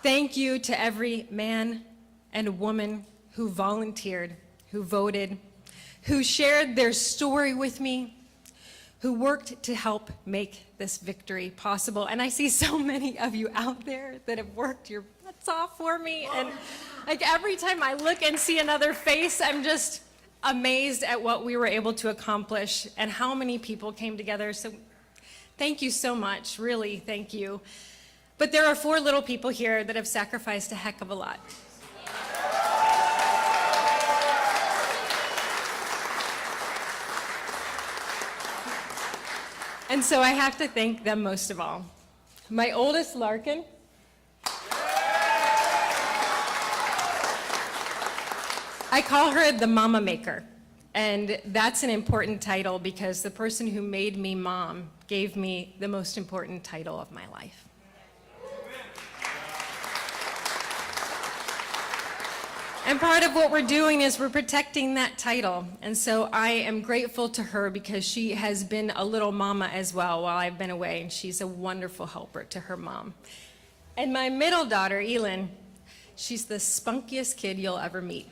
Thank you to every man and woman who volunteered, who voted, who shared their story with me, who worked to help make this victory possible. And I see so many of you out there that have worked your butts off for me. And like every time I look and see another face, I'm just amazed at what we were able to accomplish and how many people came together. So thank you so much, really, thank you. But there are 4 little people here that have sacrificed a heck of a lot. And so I have to thank them most of all. My oldest, Larkin. I call her the Mama Maker. And that's an important title because the person who made me mom gave me the most important title of my life. And part of what we're doing is we're protecting that title. And so I am grateful to her because she has been a little mama as well while I've been away, and she's a wonderful helper to her mom. And my middle daughter, Elin, she's the spunkiest kid you'll ever meet.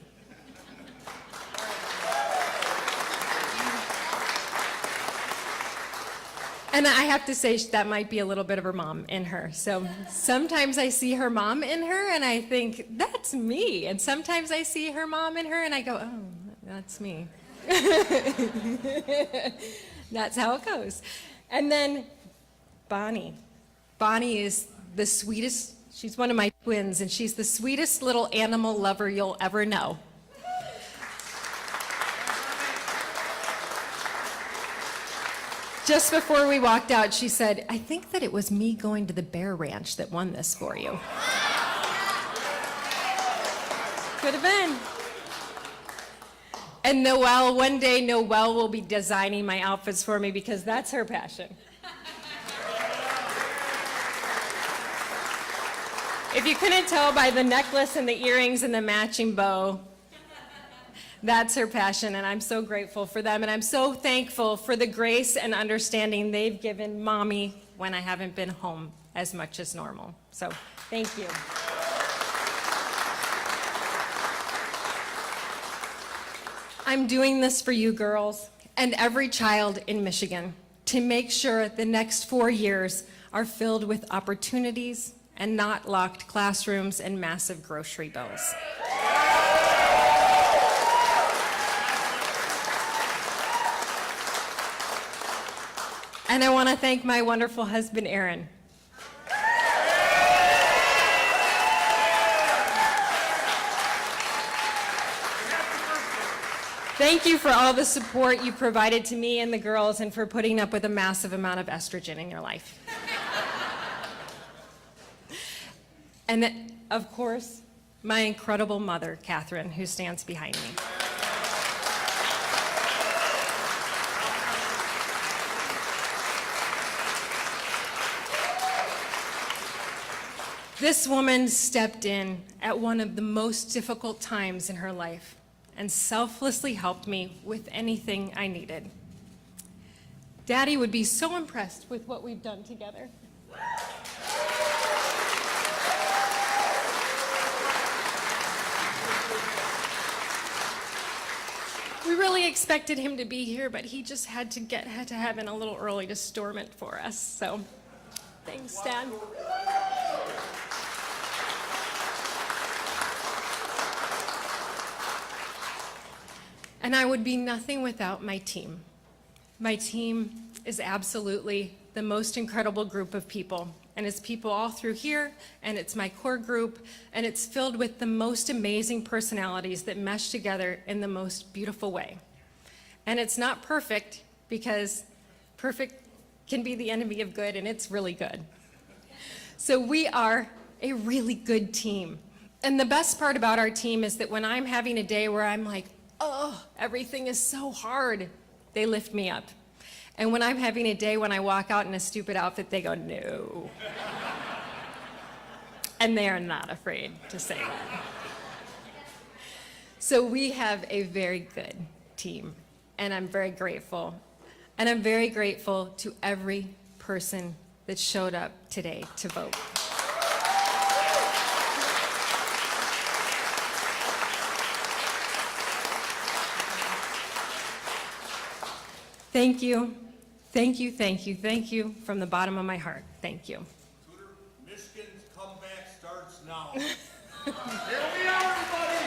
And I have to say that might be a little bit of her mom in her. So sometimes I see her mom in her and I think, that's me. And sometimes I see her mom in her and I go, oh, that's me. That's how it goes. And then Bonnie. Bonnie is the sweetest, she's one of my twins, and she's the sweetest little animal lover you'll ever know. Just before we walked out, she said, I think that it was me going to the bear ranch that won this for you. Could have been. And Noelle, one day Noelle will be designing my outfits for me because that's her passion. If you couldn't tell by the necklace and the earrings and the matching bow, that's her passion, and I'm so grateful for them, and I'm so thankful for the grace and understanding they've given Mommy when I haven't been home as much as normal. So, thank you. I'm doing this for you girls and every child in Michigan to make sure the next 4 years are filled with opportunities and not locked classrooms and massive grocery bills. And I want to thank my wonderful husband, Aaron. Thank you for all the support you provided to me and the girls and for putting up with a massive amount of estrogen in your life. And then, of course, my incredible mother, Catherine, who stands behind me. This woman stepped in at one of the most difficult times in her life and selflessly helped me with anything I needed. Daddy would be so impressed with what we've done together. We really expected him to be here, but he just had to get to heaven a little early to storm it for us. So, thanks, Dad. And I would be nothing without my team. My team is absolutely the most incredible group of people. And it's people all through here, and it's my core group, and it's filled with the most amazing personalities that mesh together in the most beautiful way. And it's not perfect, because perfect can be the enemy of good, and it's really good. So we are a really good team. And the best part about our team is that when I'm having a day where I'm like, oh, everything is so hard, they lift me up. And when I'm having a day when I walk out in a stupid outfit, they go, no. And they are not afraid to say that. So we have a very good team, and I'm very grateful. And I'm very grateful to every person that showed up today to vote. Thank you, thank you, thank you, thank you from the bottom of my heart. Thank you. Tudor, Michigan's comeback starts now. Here we are, everybody!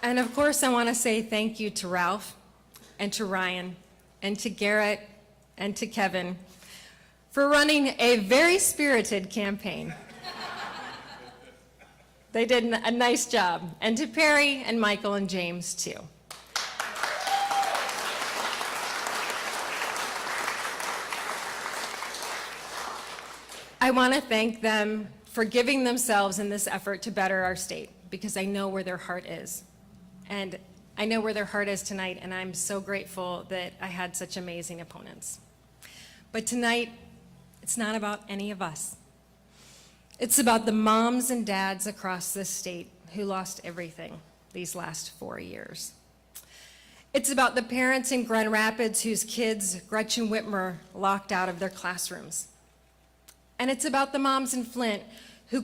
And of course, I want to say thank you to Ralph and to Ryan and to Garrett and to Kevin for running a very spirited campaign. They did a nice job. And to Perry and Michael and James, too. I want to thank them for giving themselves in this effort to better our state, because I know where their heart is. And I know where their heart is tonight, and I'm so grateful that I had such amazing opponents. But tonight, it's not about any of us. It's about the moms and dads across this state who lost everything these last 4 years. It's about the parents in Grand Rapids whose kids Gretchen Whitmer locked out of their classrooms. And it's about the moms in Flint who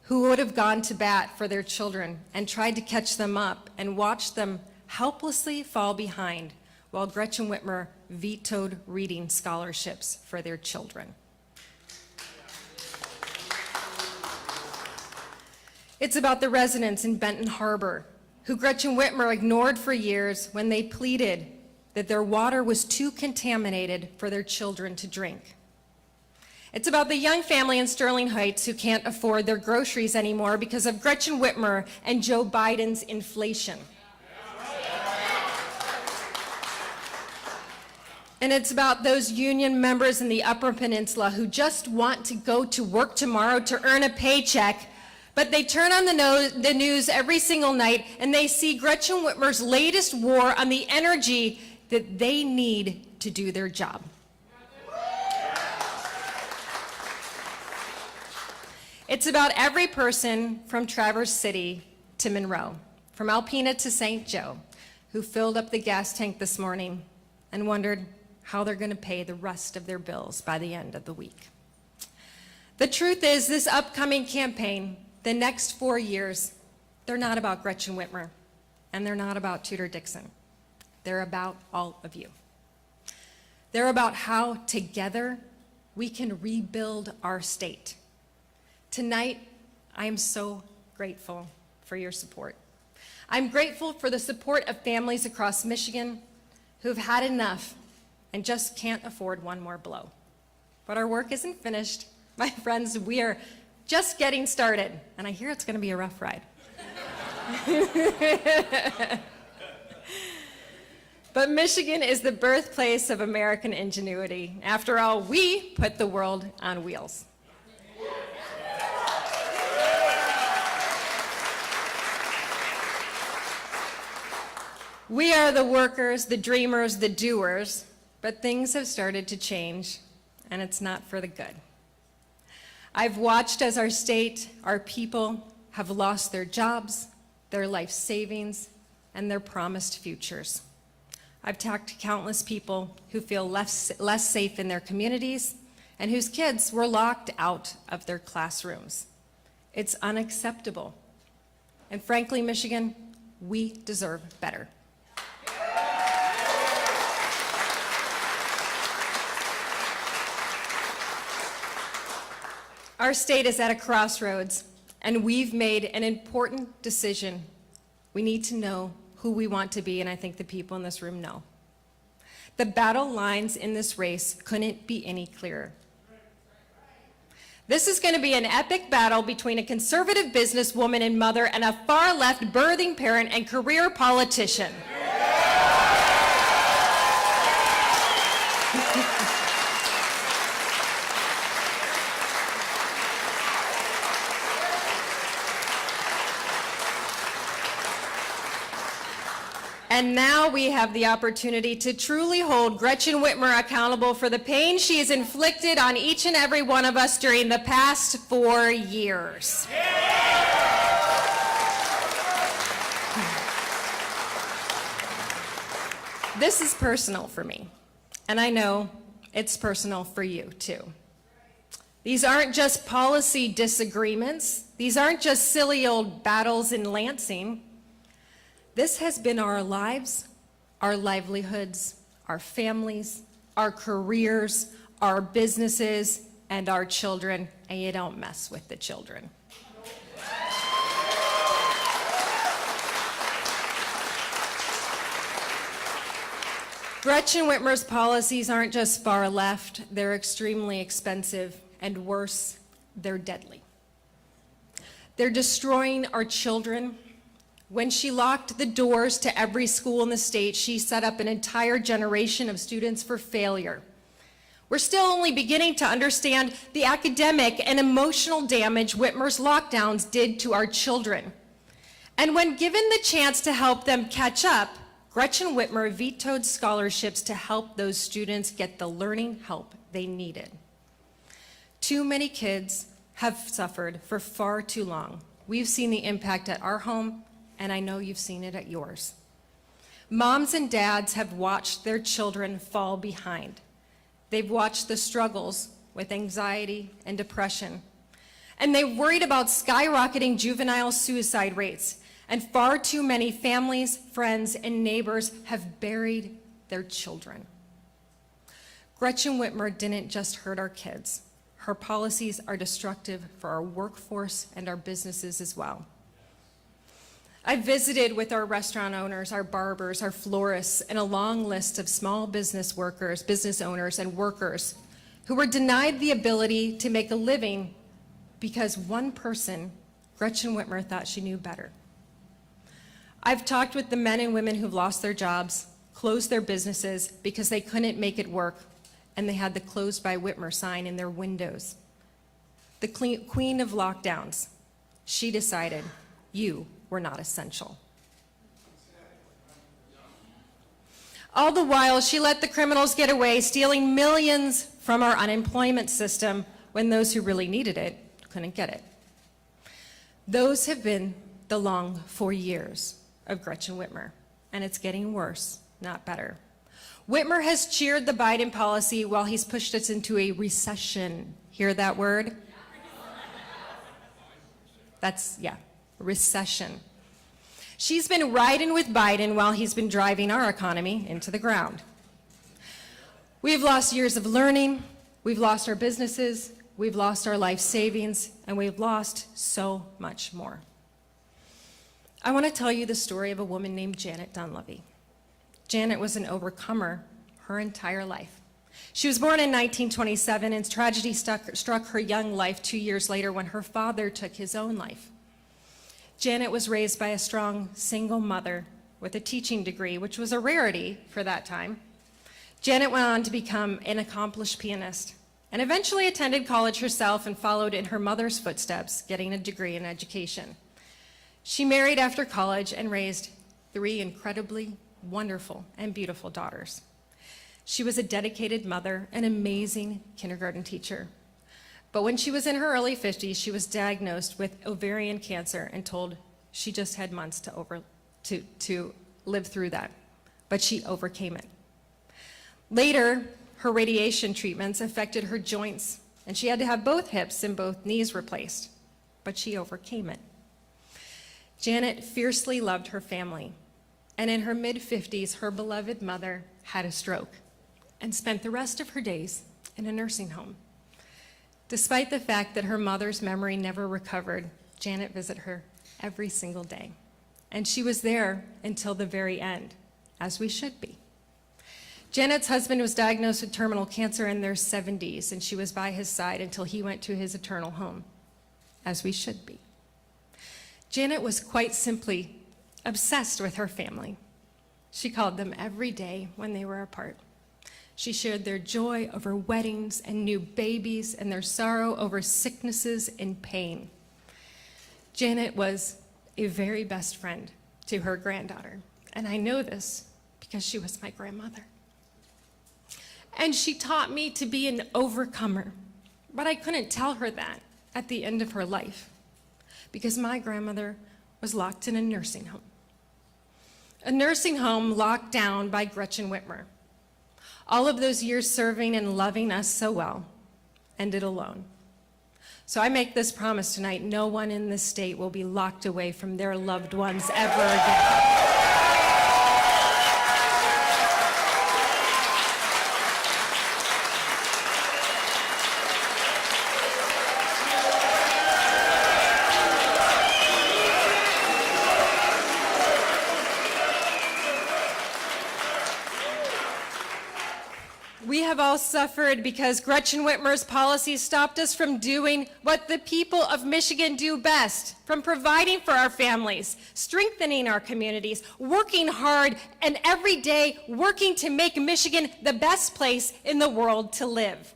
would have gone to bat for their children and tried to catch them up and watched them helplessly fall behind while Gretchen Whitmer vetoed reading scholarships for their children. It's about the residents in Benton Harbor who Gretchen Whitmer ignored for years when they pleaded that their water was too contaminated for their children to drink. It's about the young family in Sterling Heights who can't afford their groceries anymore because of Gretchen Whitmer and Joe Biden's inflation. And it's about those union members in the Upper Peninsula who just want to go to work tomorrow to earn a paycheck, but they turn on the news every single night and they see Gretchen Whitmer's latest war on the energy that they need to do their job. It's about every person from Traverse City to Monroe, from Alpena to St. Joe, who filled up the gas tank this morning and wondered how they're going to pay the rest of their bills by the end of the week. The truth is, this upcoming campaign, the next 4 years, they're not about Gretchen Whitmer, and they're not about Tudor Dixon. They're about all of you. They're about how together we can rebuild our state. Tonight, I am so grateful for your support. I'm grateful for the support of families across Michigan who've had enough and just can't afford one more blow. But our work isn't finished. My friends, we are just getting started, and I hear it's going to be a rough ride. But Michigan is the birthplace of American ingenuity. After all, we put the world on wheels. We are the workers, the dreamers, the doers, but things have started to change, and it's not for the good. I've watched as our state, our people have lost their jobs, their life savings, and their promised futures. I've talked to countless people who feel less safe in their communities and whose kids were locked out of their classrooms. It's unacceptable. And frankly, Michigan, we deserve better. Our state is at a crossroads, and we've made an important decision. We need to know who we want to be, and I think the people in this room know. The battle lines in this race couldn't be any clearer. This is going to be an epic battle between a conservative businesswoman and mother and a far-left birthing parent and career politician. And now we have the opportunity to truly hold Gretchen Whitmer accountable for the pain she has inflicted on each and every one of us during the past 4 years. This is personal for me, and I know it's personal for you too. These aren't just policy disagreements. These aren't just silly old battles in Lansing. This has been our lives, our livelihoods, our families, our careers, our businesses, and our children, and you don't mess with the children. Gretchen Whitmer's policies aren't just far left, they're extremely expensive, and worse, they're deadly. They're destroying our children. When she locked the doors to every school in the state, she set up an entire generation of students for failure. We're still only beginning to understand the academic and emotional damage Whitmer's lockdowns did to our children. And when given the chance to help them catch up, Gretchen Whitmer vetoed scholarships to help those students get the learning help they needed. Too many kids have suffered for far too long. We've seen the impact at our home, and I know you've seen it at yours. Moms and dads have watched their children fall behind. They've watched the struggles with anxiety and depression, and they've worried about skyrocketing juvenile suicide rates, and far too many families, friends, and neighbors have buried their children. Gretchen Whitmer didn't just hurt our kids. Her policies are destructive for our workforce and our businesses as well. I visited with our restaurant owners, our barbers, our florists, and a long list of small business workers, business owners, and workers who were denied the ability to make a living because one person, Gretchen Whitmer, thought she knew better. I've talked with the men and women who've lost their jobs, closed their businesses because they couldn't make it work, and they had the "Closed by Whitmer" sign in their windows. The queen of lockdowns, she decided you were not essential. All the while, she let the criminals get away, stealing millions from our unemployment system when those who really needed it couldn't get it. Those have been the long 4 years of Gretchen Whitmer, and it's getting worse, not better. Whitmer has cheered the Biden policy while he's pushed us into a recession. Hear that word? Recession. She's been riding with Biden while he's been driving our economy into the ground. We've lost years of learning, we've lost our businesses, we've lost our life savings, and we've lost so much more. I want to tell you the story of a woman named Janet Dunleavy. Janet was an overcomer her entire life. She was born in 1927, and tragedy struck her young life 2 years later when her father took his own life. Janet was raised by a strong single mother with a teaching degree, which was a rarity for that time. Janet went on to become an accomplished pianist and eventually attended college herself and followed in her mother's footsteps, getting a degree in education. She married after college and raised 3 incredibly wonderful and beautiful daughters. She was a dedicated mother, an amazing kindergarten teacher. But when she was in her early 50s, she was diagnosed with ovarian cancer and told she just had months to live through that. But she overcame it. Later, her radiation treatments affected her joints, and she had to have both hips and both knees replaced. But she overcame it. Janet fiercely loved her family, and in her mid-50s, her beloved mother had a stroke and spent the rest of her days in a nursing home. Despite the fact that her mother's memory never recovered, Janet visited her every single day, and she was there until the very end, as we should be. Janet's husband was diagnosed with terminal cancer in their 70s, and she was by his side until he went to his eternal home, as we should be. Janet was quite simply obsessed with her family. She called them every day when they were apart. She shared their joy over weddings and new babies and their sorrow over sicknesses and pain. Janet was a very best friend to her granddaughter, and I know this because she was my grandmother. And she taught me to be an overcomer, but I couldn't tell her that at the end of her life because my grandmother was locked in a nursing home. A nursing home locked down by Gretchen Whitmer. All of those years serving and loving us so well ended alone So I make this promise tonight, no one in this state will be locked away from their loved ones ever again. We have all suffered because Gretchen Whitmer's policies stopped us from doing what the people of Michigan do best, from providing for our families, strengthening our communities, working hard, and every day working to make Michigan the best place in the world to live.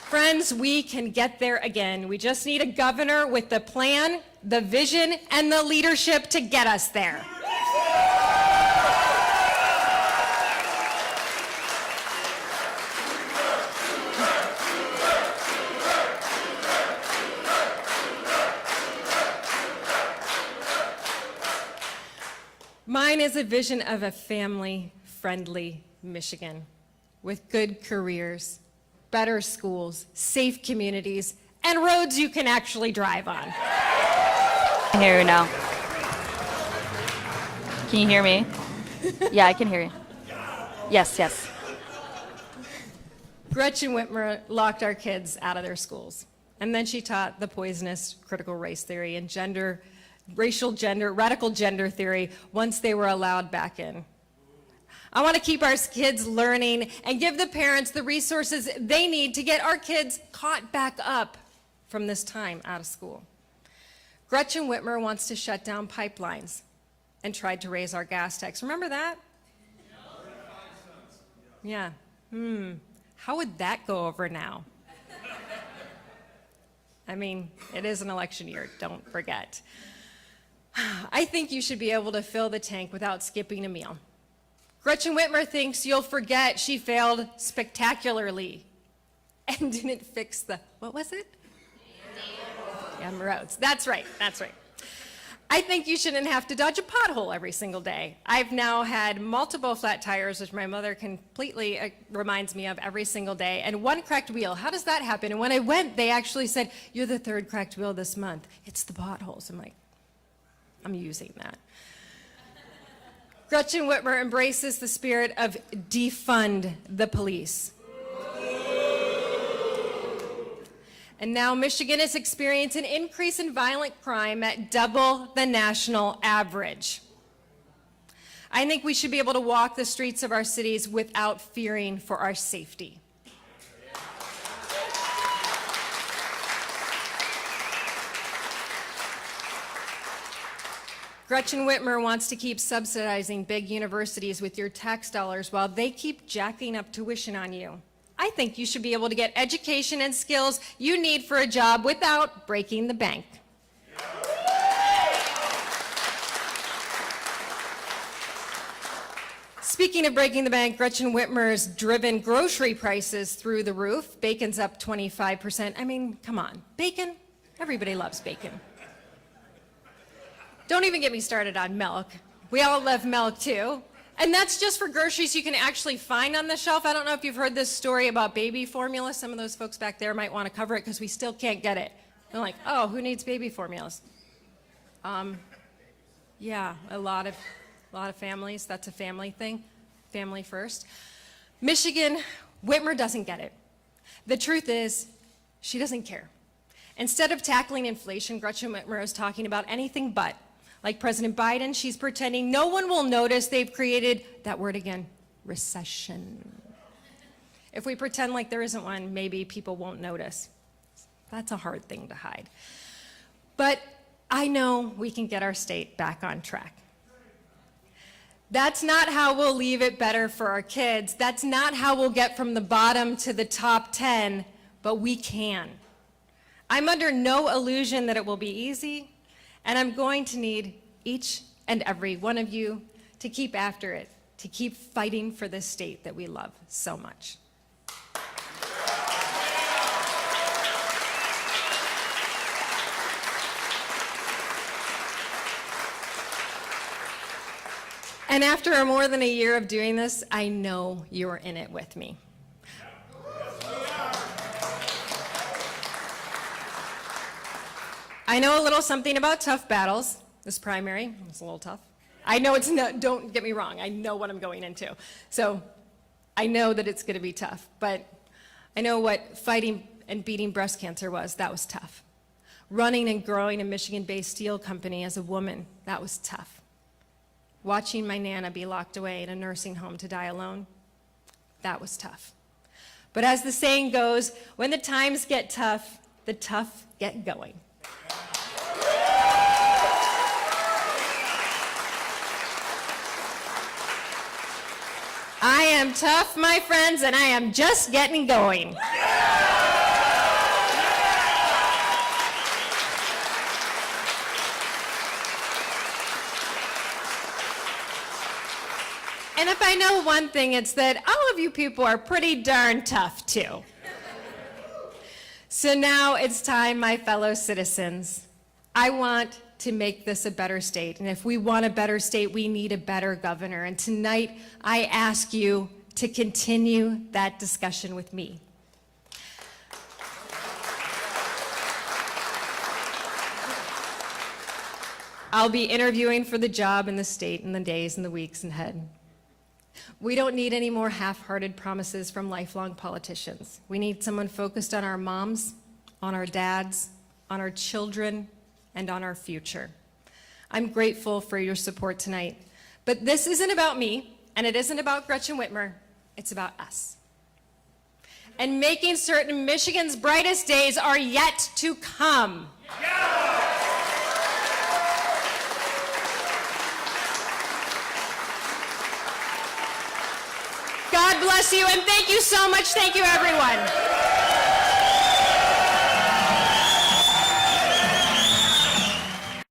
Friends, we can get there again. We just need a governor with the plan, the vision, and the leadership to get us there. Mine is a vision of a family-friendly Michigan with good careers, better schools, safe communities, and roads you can actually drive on. I can hear you now. Can you hear me? Yeah, I can hear you. Yes, yes. Gretchen Whitmer locked our kids out of their schools, and then she taught the poisonous critical race theory and radical gender theory once they were allowed back in. I want to keep our kids learning and give the parents the resources they need to get our kids caught back up from this time out of school. Gretchen Whitmer wants to shut down pipelines and tried to raise our gas tax. Remember that? Yeah. How would that go over now? I mean, it is an election year, don't forget. I think you should be able to fill the tank without skipping a meal. Gretchen Whitmer thinks you'll forget she failed spectacularly and didn't fix the, what was it? Damn roads. That's right, that's right. I think you shouldn't have to dodge a pothole every single day. I've now had multiple flat tires, which my mother completely reminds me of every single day, and one cracked wheel. How does that happen? And when I went, they actually said, you're the third cracked wheel this month. It's the potholes. I'm like, I'm using that. Gretchen Whitmer embraces the spirit of defund the police. And now Michigan is experiencing an increase in violent crime at double the national average. I think we should be able to walk the streets of our cities without fearing for our safety. Gretchen Whitmer wants to keep subsidizing big universities with your tax dollars while they keep jacking up tuition on you. I think you should be able to get education and skills you need for a job without breaking the bank. Speaking of breaking the bank, Gretchen Whitmer's driven grocery prices through the roof. Bacon's up 25%. I mean, come on, bacon? Everybody loves bacon. Don't even get me started on milk. We all love milk too. And that's just for groceries you can actually find on the shelf. I don't know if you've heard this story about baby formula. Some of those folks back there might want to cover it because we still can't get it. They're like, oh, who needs baby formulas? Yeah, a lot of families. That's a family thing. Family first. Michigan, Whitmer doesn't get it. The truth is, she doesn't care. Instead of tackling inflation, Gretchen Whitmer is talking about anything but. Like President Biden, she's pretending no one will notice they've created, that word again, recession. If we pretend like there isn't one, maybe people won't notice. That's a hard thing to hide. But I know we can get our state back on track. That's not how we'll leave it better for our kids. That's not how we'll get from the bottom to the top 10, but we can. I'm under no illusion that it will be easy. And I'm going to need each and every one of you to keep after it, to keep fighting for this state that we love so much. And after more than a year of doing this, I know you're in it with me. I know a little something about tough battles. This primary was a little tough. I know it's not, don't get me wrong, I know what I'm going into. So I know that it's going to be tough, but I know what fighting and beating breast cancer was. That was tough. Running and growing a Michigan-based steel company as a woman, that was tough. Watching my Nana be locked away in a nursing home to die alone, that was tough. But as the saying goes, when the times get tough, the tough get going. I am tough, my friends, and I am just getting going. And if I know one thing, it's that all of you people are pretty darn tough, too. So now it's time, my fellow citizens. I want to make this a better state. And if we want a better state, we need a better governor. And tonight, I ask you to continue that discussion with me. I'll be interviewing for the job in the state in the days and the weeks ahead. We don't need any more half-hearted promises from lifelong politicians. We need someone focused on our moms, on our dads, on our children, and on our future. I'm grateful for your support tonight. But this isn't about me, and it isn't about Gretchen Whitmer. It's about us. And making certain Michigan's brightest days are yet to come. God bless you, and thank you so much. Thank you, everyone.